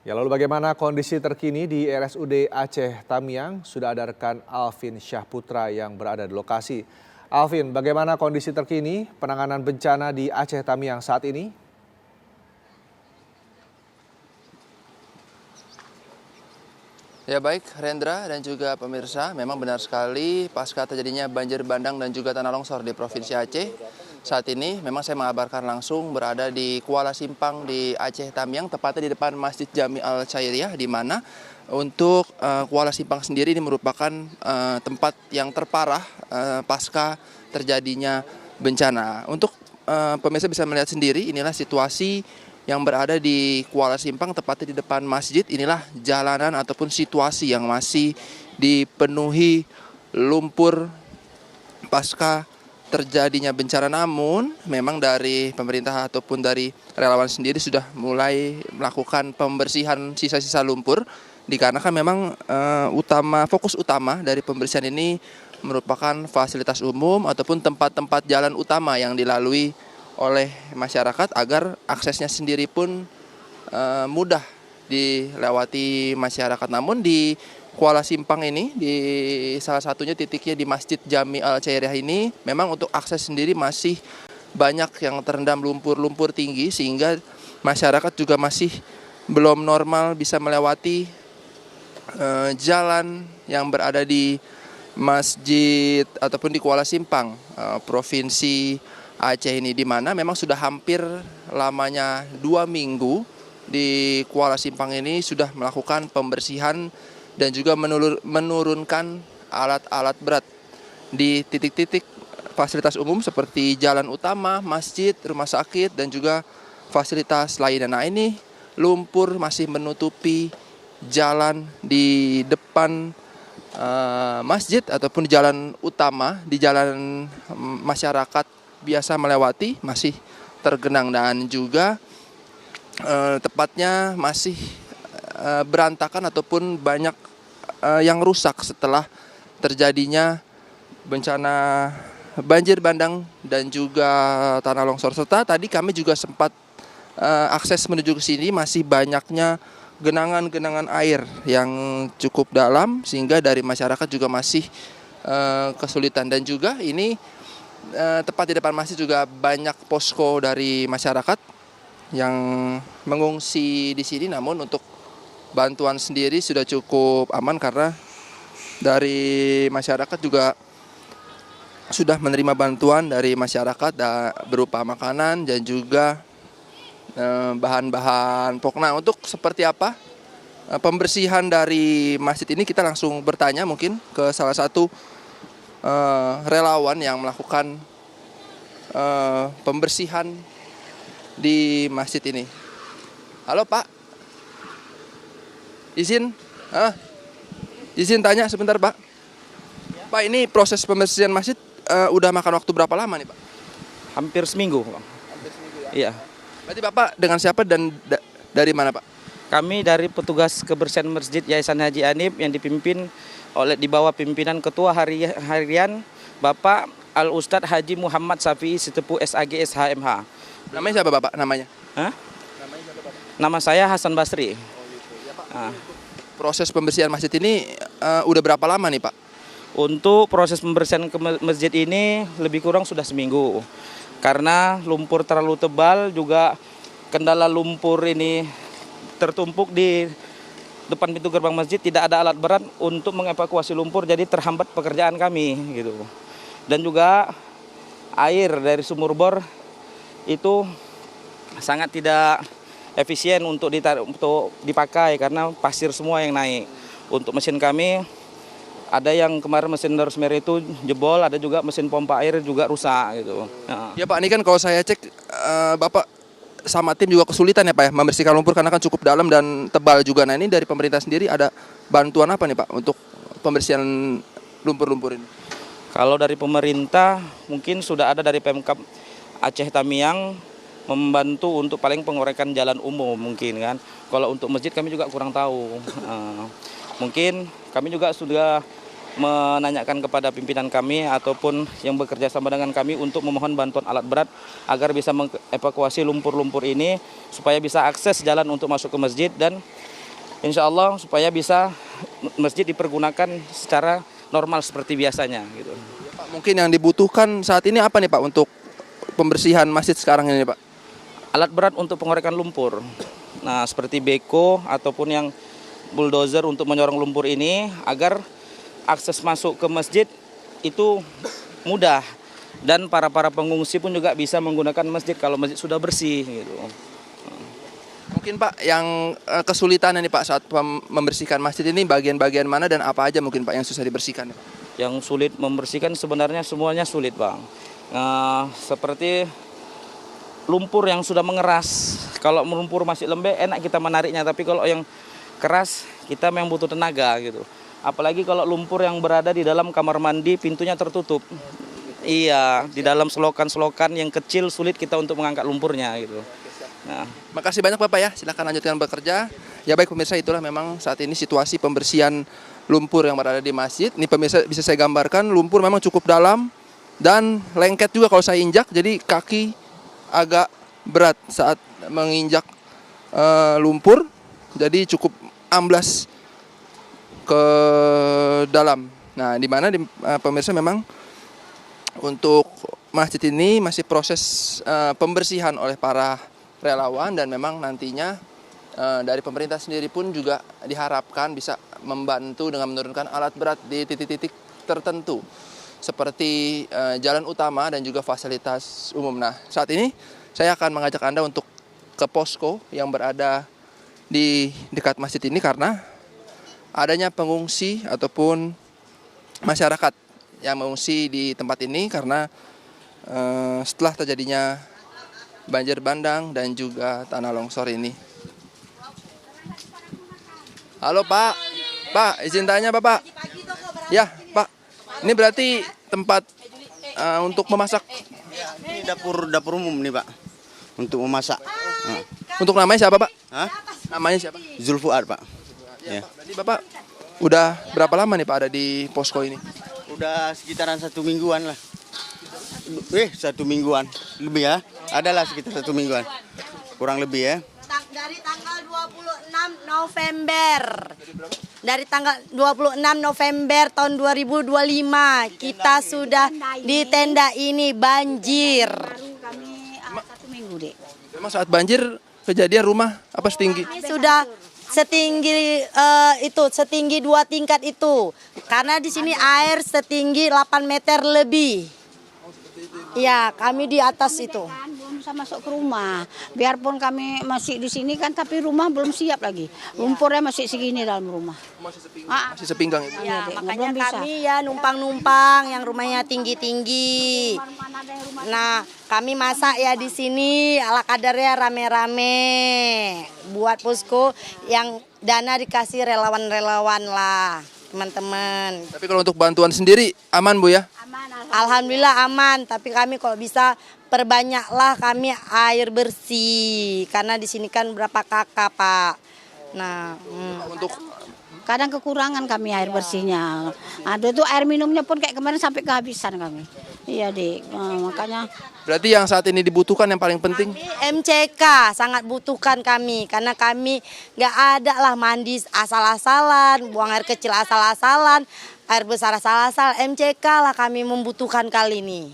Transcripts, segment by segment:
Ya, lalu bagaimana kondisi terkini di RSUD Aceh Tamiang? Sudah ada rekan Alvin Syahputra yang berada di lokasi. Alvin, bagaimana kondisi terkini penanganan bencana di Aceh Tamiang saat ini? Ya baik, Rendra dan juga pemirsa, memang benar sekali pasca terjadinya banjir bandang dan juga tanah longsor di Provinsi Aceh. Saat ini memang saya mengabarkan langsung berada di Kuala Simpang di Aceh Tamiang, tepatnya di depan Masjid Jami Al Khairiyah, di mana untuk Kuala Simpang sendiri ini merupakan tempat yang terparah pasca terjadinya bencana. Untuk pemirsa bisa melihat sendiri, inilah situasi yang berada di Kuala Simpang, tepatnya di depan masjid. Inilah jalanan ataupun situasi yang masih dipenuhi lumpur pasca terjadinya bencana. Namun memang dari pemerintah ataupun dari relawan sendiri sudah mulai melakukan pembersihan sisa-sisa lumpur, dikarenakan memang fokus utama dari pembersihan ini merupakan fasilitas umum ataupun tempat-tempat jalan utama yang dilalui oleh masyarakat agar aksesnya sendiri pun mudah dilewati masyarakat. Namun di Kuala Simpang ini, di salah satunya titiknya di Masjid Jami Al Khairiyah ini, memang untuk akses sendiri masih banyak yang terendam lumpur-lumpur tinggi, sehingga masyarakat juga masih belum normal bisa melewati jalan yang berada di masjid ataupun di Kuala Simpang, Provinsi Aceh ini, di mana memang sudah hampir lamanya 2 minggu di Kuala Simpang ini sudah melakukan pembersihan dan juga menurunkan alat-alat berat di titik-titik fasilitas umum seperti jalan utama, masjid, rumah sakit, dan juga fasilitas lainnya. Nah, ini lumpur masih menutupi jalan di depan masjid ataupun jalan utama, di jalan masyarakat biasa melewati masih tergenang, dan juga tepatnya masih berantakan ataupun banyak yang rusak setelah terjadinya bencana banjir bandang dan juga tanah longsor. Serta tadi kami juga sempat akses menuju ke sini, masih banyaknya genangan-genangan air yang cukup dalam, sehingga dari masyarakat juga masih kesulitan. Dan juga ini tepat di depan masjid juga banyak posko dari masyarakat yang mengungsi di sini. Namun untuk bantuan sendiri sudah cukup aman karena dari masyarakat juga sudah menerima bantuan dari masyarakat berupa makanan dan juga bahan-bahan pokok. Nah, untuk seperti apa pembersihan dari masjid ini, kita langsung bertanya mungkin ke salah satu relawan yang melakukan pembersihan di masjid ini. Halo Pak, izin tanya sebentar Pak. Pak, ini proses pembersihan masjid udah makan waktu berapa lama nih Pak? Hampir seminggu, Bang. Hampir seminggu ya? Iya. Berarti Bapak dengan siapa dan dari mana Pak? Kami dari petugas kebersihan masjid Yayasan Haji Anip yang dipimpin di bawah pimpinan Ketua Harian Bapak Al Ustadz Haji Muhammad Safi Sitepu SAG SHMH. Namanya siapa Bapak namanya? Hah? Namanya siapa Bapak? Nama saya Hasan Basri. Oh gitu. Ya Pak. Proses pembersihan masjid ini udah berapa lama nih Pak? Untuk proses pembersihan ke masjid ini lebih kurang sudah seminggu. Karena lumpur terlalu tebal, juga kendala lumpur ini tertumpuk di depan pintu gerbang masjid, tidak ada alat berat untuk mengevakuasi lumpur, jadi terhambat pekerjaan kami gitu. Dan juga air dari sumur bor itu sangat tidak efisien untuk dipakai karena pasir semua yang naik. Untuk mesin kami ada yang kemarin mesin Rosemary itu jebol, ada juga mesin pompa air juga rusak gitu. Ya Pak, ini kan kalau saya cek Bapak sama tim juga kesulitan ya Pak ya membersihkan lumpur karena kan cukup dalam dan tebal juga. Nah, ini dari pemerintah sendiri ada bantuan apa nih Pak untuk pembersihan lumpur-lumpur ini? Kalau dari pemerintah mungkin sudah ada dari Pemkab Aceh Tamiang membantu untuk paling pengorekan jalan umum mungkin kan. Kalau untuk masjid kami juga kurang tahu. Mungkin kami juga sudah menanyakan kepada pimpinan kami ataupun yang bekerja sama dengan kami untuk memohon bantuan alat berat agar bisa mengevakuasi lumpur-lumpur ini supaya bisa akses jalan untuk masuk ke masjid dan insya Allah supaya bisa masjid dipergunakan secara normal seperti biasanya gitu. Pak, mungkin yang dibutuhkan saat ini apa nih Pak untuk pembersihan masjid sekarang ini Pak? Alat berat untuk pengorekan lumpur. Nah, seperti beko ataupun yang bulldozer untuk menyorong lumpur ini agar akses masuk ke masjid itu mudah dan para pengungsi pun juga bisa menggunakan masjid kalau masjid sudah bersih gitu. Mungkin Pak yang kesulitan ini Pak saat membersihkan masjid ini bagian-bagian mana dan apa aja mungkin Pak yang susah dibersihkan? Yang sulit membersihkan sebenarnya semuanya sulit Bang. Seperti lumpur yang sudah mengeras. Kalau lumpur masih lembek enak kita menariknya, tapi kalau yang keras kita memang butuh tenaga gitu. Apalagi kalau lumpur yang berada di dalam kamar mandi pintunya tertutup. Iya, di dalam selokan-selokan yang kecil sulit kita untuk mengangkat lumpurnya gitu. Nah, makasih banyak Bapak ya, silakan lanjutkan bekerja. Ya baik pemirsa, itulah memang saat ini situasi pembersihan lumpur yang berada di masjid. Ini pemirsa bisa saya gambarkan, lumpur memang cukup dalam dan lengket juga kalau saya injak, jadi kaki agak berat saat menginjak lumpur, jadi cukup amblas ke dalam. Nah, di mana pemirsa memang untuk masjid ini masih proses pembersihan oleh para relawan dan memang nantinya dari pemerintah sendiri pun juga diharapkan bisa membantu dengan menurunkan alat berat di titik-titik tertentu seperti jalan utama dan juga fasilitas umum. Nah, saat ini saya akan mengajak Anda untuk ke posko yang berada di dekat masjid ini karena adanya pengungsi ataupun masyarakat yang mengungsi di tempat ini karena setelah terjadinya banjir bandang dan juga tanah longsor ini. Halo Pak, izin tanya Bapak. Ya Pak, ini berarti tempat untuk memasak. Ini dapur umum nih Pak, untuk memasak. Untuk namanya siapa Pak? Hah? Namanya siapa? Zulfuad Pak. Ya, Pak. Berarti Bapak udah berapa lama nih Pak ada di posko ini? Udah sekitaran 1 mingguan lah. 1 mingguan lebih ya. Adalah sekitar 1 mingguan. Kurang lebih ya. Dari tanggal 26 November. Dari tanggal 26 November tahun 2025 kita sudah di tenda ini banjir. Kami 1 minggu deh. Memang saat banjir kejadian rumah apa setinggi? Ini sudah setinggi setinggi 2 tingkat itu. Karena di sini air setinggi 8 meter lebih. Ya, kami di atas itu. Belum bisa masuk ke rumah. Biarpun kami masih di sini kan, tapi rumah belum siap lagi. Lumpurnya masih segini dalam rumah. Masih sepinggang Ibu. Ya, Dek, makanya belum bisa. kami ya numpang-numpang yang rumahnya tinggi-tinggi. Nah, kami masak ya di sini ala kadarnya rame-rame. Buat posko yang dana dikasih relawan-relawan lah, teman-teman. Tapi kalau untuk bantuan sendiri aman Bu ya? Alhamdulillah aman, tapi kami kalau bisa perbanyaklah kami air bersih. Karena di sini kan berapa kakak Pak. Nah, Untuk Kadang kekurangan kami air bersihnya. Ada tuh air minumnya pun kayak kemarin sampai kehabisan kami. Iya dek, makanya. berarti yang saat ini dibutuhkan yang paling penting MCK sangat butuhkan kami karena kami nggak ada lah mandi asal-asalan, buang air kecil asal-asalan, air besar asal-asalan. MCK lah kami membutuhkan kali ini.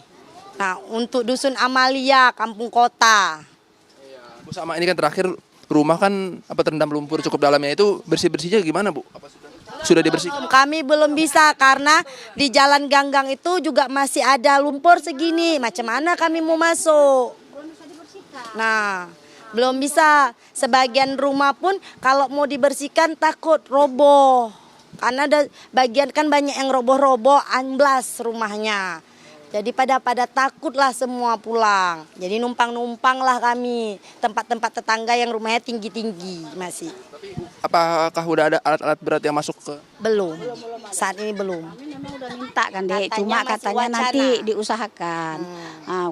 Nah, untuk Dusun Amalia, Kampung Kota. Bu, sama ini kan terakhir rumah kan terendam lumpur cukup dalamnya, itu bersih-bersihnya gimana Bu? Apa sudah dibersihkan? Kami belum bisa karena di jalan ganggang itu juga masih ada lumpur segini. Macam mana kami mau masuk? Nah, belum bisa. Sebagian rumah pun kalau mau dibersihkan takut roboh. Karena ada bagian kan banyak yang roboh-roboh, amblas rumahnya. Jadi pada takutlah semua pulang. Jadi numpang-numpang lah kami. Tempat-tempat tetangga yang rumahnya tinggi-tinggi masih. Apakah udah ada alat-alat berat yang masuk ke? Belum, saat ini belum. Kami memang udah minta kan dek, Katanya cuma masih katanya wacana. nanti diusahakan.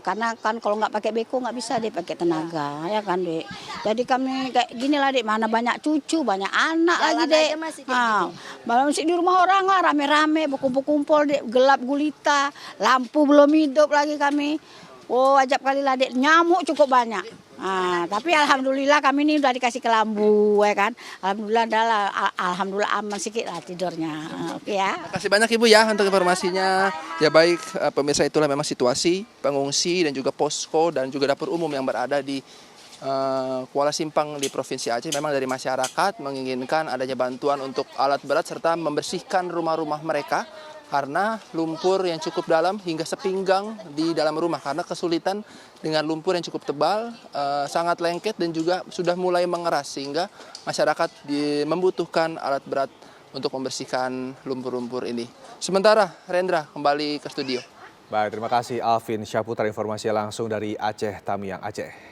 Karena kan kalau nggak pakai beko nggak bisa deh pakai tenaga, ya kan dek. Jadi kami kayak gini lah dek, mana banyak cucu, banyak anak Jalan lagi dek. aja masih kayak Malam masih di rumah orang lah rame-rame, berkumpul-kumpul dek, gelap gulita, lampu belum hidup lagi kami. Oh ajab kali lah dek, nyamuk cukup banyak. Tapi alhamdulillah kami ini udah dikasih kelambu, ya kan. Alhamdulillah aman sedikit lah tidurnya. Oke ya. Terima kasih banyak Ibu ya untuk informasinya. Ya baik, pemirsa, itulah memang situasi pengungsi dan juga posko dan juga dapur umum yang berada di Kuala Simpang di Provinsi Aceh. Memang dari masyarakat menginginkan adanya bantuan untuk alat berat serta membersihkan rumah-rumah mereka karena lumpur yang cukup dalam hingga sepinggang di dalam rumah, karena kesulitan dengan lumpur yang cukup tebal, sangat lengket dan juga sudah mulai mengeras sehingga masyarakat membutuhkan alat berat untuk membersihkan lumpur-lumpur ini. Sementara Rendra kembali ke studio. Baik, terima kasih Alvin Syahputra, informasi langsung dari Aceh Tamiang, Aceh.